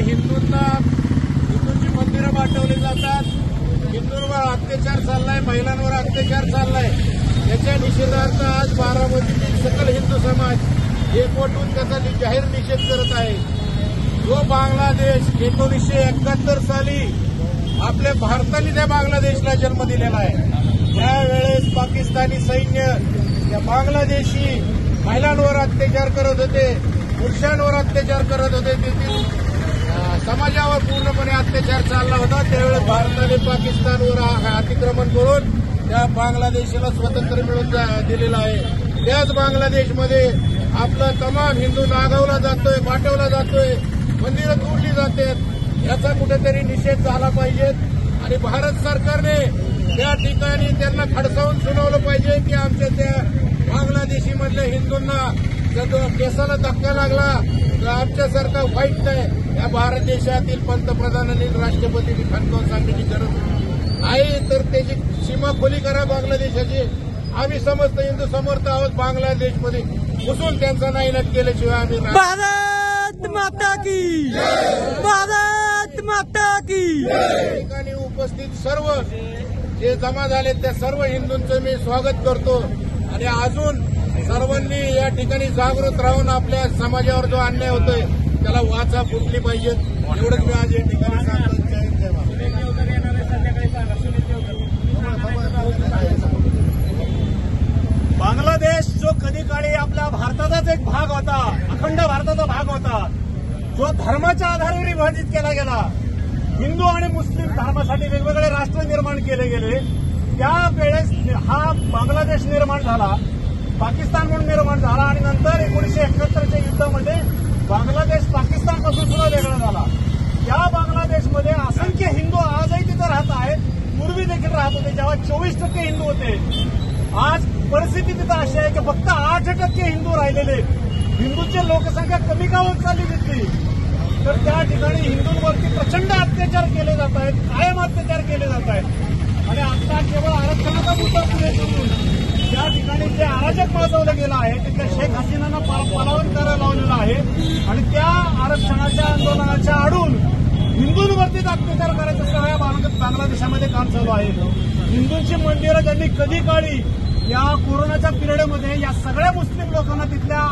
हिंदूंची मंदिरं वाटवली जातात, हिंदूंवर अत्याचार चाललाय, महिलांवर अत्याचार चाललाय, याच्या निषेधार्थ आज बारामतीतील सकल हिंदू समाज एकवट होऊन त्याचा जाहीर निषेध करत आहे। जो बांगलादेश 1971 साली आपल्या भारताने त्या बांगलादेशला जन्म दिलेला आहे, त्यावेळेस पाकिस्तानी सैन्य या बांगलादेशी महिलांवर अत्याचार करत होते, पुरुषांवर अत्याचार करत होते, तेथील समाजावर पूर्णपणे अत्याचार चालला होता। त्यावेळेस भारताने पाकिस्तानवर अतिक्रमण करून त्या बांगलादेशाला स्वातंत्र्य मिळवून दिलेलं आहे। त्याच बांगलादेशमध्ये आपला तमाम हिंदू नागवला जातोय, पाठवला जातोय, मंदिरं तोडली जातात, याचा कुठेतरी निषेध झाला पाहिजे आणि भारत सरकारने त्या ठिकाणी त्यांना खडसावून सुनावलं पाहिजे की आमच्या त्या बांगलादेशीमधल्या हिंदूंना जर केसाला धक्का लागला तर आमच्यासारखा वाईट नाही, या भारत देशातील पंतप्रधानांनी राष्ट्रपतींनी खणकावून सांगण्याची गरज आहे। तर त्याची सीमा खुली करा बांगलादेशाची। आम्ही समस्त हिंदू समर्थ आहोत, बांगलादेशमध्ये घुसून त्यांचा नाईलाज केल्याशिवाय आम्ही भारत माता की भारत माता की ठिकाणी उपस्थित सर्व जे जमा झाले त्या सर्व हिंदूंचं मी स्वागत करतो आणि अजून सर्वांनी या ठिकाणी जागृत राहून आपल्या समाजावर जो अन्याय होतोय त्याला वाचा फुटली पाहिजे, एवढंच मी आज या ठिकाणी सांगतो। बांगलादेश जो कधी काळी आपल्या भारताचाच एक भाग होता, अखंड भारताचा भाग होता, जो धर्माच्या आधारावर विभाजित केला गेला, हिंदू आणि मुस्लिम धर्मासाठी वेगवेगळे राष्ट्र निर्माण केले गेले, त्यावेळेस हा बांगलादेश निर्माण झाला, पाकिस्तान म्हणून निर्माण झाला आणि नंतर 1971च्या युद्धामध्ये बांगलादेश पाकिस्तानपासून सुद्धा वेगळा झाला। त्या बांगलादेशमध्ये असंख्य हिंदू आजही तिथे राहत आहेत, पूर्वी देखील राहत होते, जेव्हा 24% हिंदू होते। आज परिस्थिती तिथं अशी आहे की फक्त 8% हिंदू राहिलेले, हिंदूंची लोकसंख्या कमी का होत चालली तिथली, तर त्या ठिकाणी हिंदूंवरती प्रचंड अत्याचार केले जात आहेत, कायम अत्याचार केले जात आहेत आणि आता केवळ आरक्षणाचा मुद्दा पुढे करून त्या ठिकाणी जे अराजक माजवलं गेलं आहे तिथल्या शेख हसीनांना पालावून करायला लावलेलं आहे आणि त्या आरक्षणाच्या आंदोलनाच्या आडून हिंदूंवरतीच अत्याचार करायचं सगळ्या बांगलादेशामध्ये काम चालू आहे। हिंदूंची मंदिरं त्यांनी कधी काळी या कोरोनाच्या पिरियडमध्ये या सगळ्या मुस्लिम लोकांना तिथल्या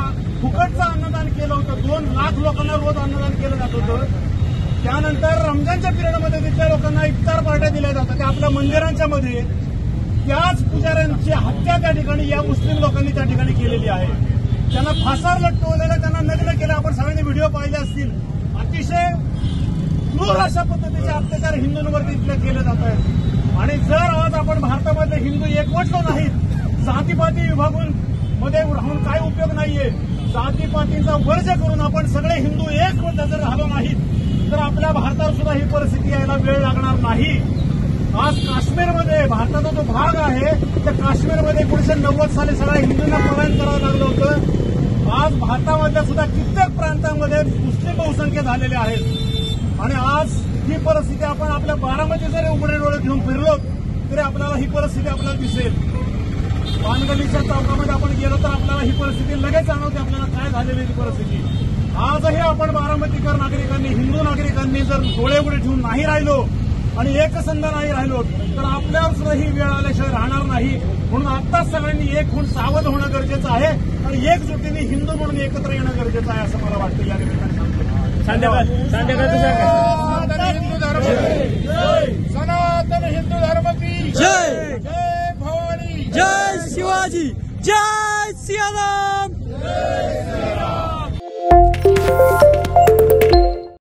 फुकटचं अन्नदान केलं होतं, 2 लाख लोकांना रोज अन्नदान केलं जात होतं। त्यानंतर रमजानच्या पिरियडमध्ये तिथल्या लोकांना इफ्तार पार्ट्या दिल्या जातात, त्या आपल्या मंदिरांच्या मध्ये त्याच पुजाऱ्यांची हत्या त्या ठिकाणी या मुस्लिम लोकांनी त्या ठिकाणी केलेली आहे। त्यांना फासावर लटकवलेलं, त्यांना नग्न केलं, आपण सगळ्यांनी व्हिडिओ पाहिले असतील। अतिशय क्रूर अशा पद्धतीचे अत्याचार हिंदूंवरती तिथले केले जात आहेत आणि जर आज आपण भारतामधले हिंदू एकवटलो नाहीत, जातीपाती विभागून मध्ये राहून काय उपयोग नाहीये, जातीपातीचा वर्ज करून आपण सगळे हिंदू एकवट जर झालो नाहीत तर आपल्या भारतावर सुद्धा ही परिस्थिती यायला वेळ लागणार नाही। आज काश्मीरमध्ये भारताचा जो भाग आहे त्या काश्मीरमध्ये 1990 साली सगळ्या हिंदूंना पलायन करावं लागलं होतं। आज भारतामधल्या सुद्धा कित्येक प्रांतांमध्ये मुस्लिम बहुसंख्य झालेले आहेत आणि आज ही परिस्थिती आपण आपल्या बारामती जरी उघडे डोळे घेऊन फिरलो तरी आपल्याला ही परिस्थिती आपल्याला दिसेल। पानगलीच्या चौकामध्ये आपण गेलो तर आपल्याला ही परिस्थिती लगेच जाणवते आपल्याला काय झालेली ही परिस्थिती। आजही आपण बारामतीकर नागरिकांनी, हिंदू नागरिकांनी जर डोळे उघडे ठेवून नाही राहिलो आणि एकसंध नाही राहिलो तर आपल्यावर सुद्धा ही वेळ आल्याशिवाय राहणार नाही। म्हणून आत्ताच सगळ्यांनी एक होऊन सावध होणं गरजेचं आहे आणि एकजुटीने हिंदू म्हणून एकत्र येणं गरजेचं आहे असं मला वाटतं। या निमित्ताने सांगतो सनातन हिंदू धर्म की जय, जय भवानी, जय शिवाजी, जय सियाराम।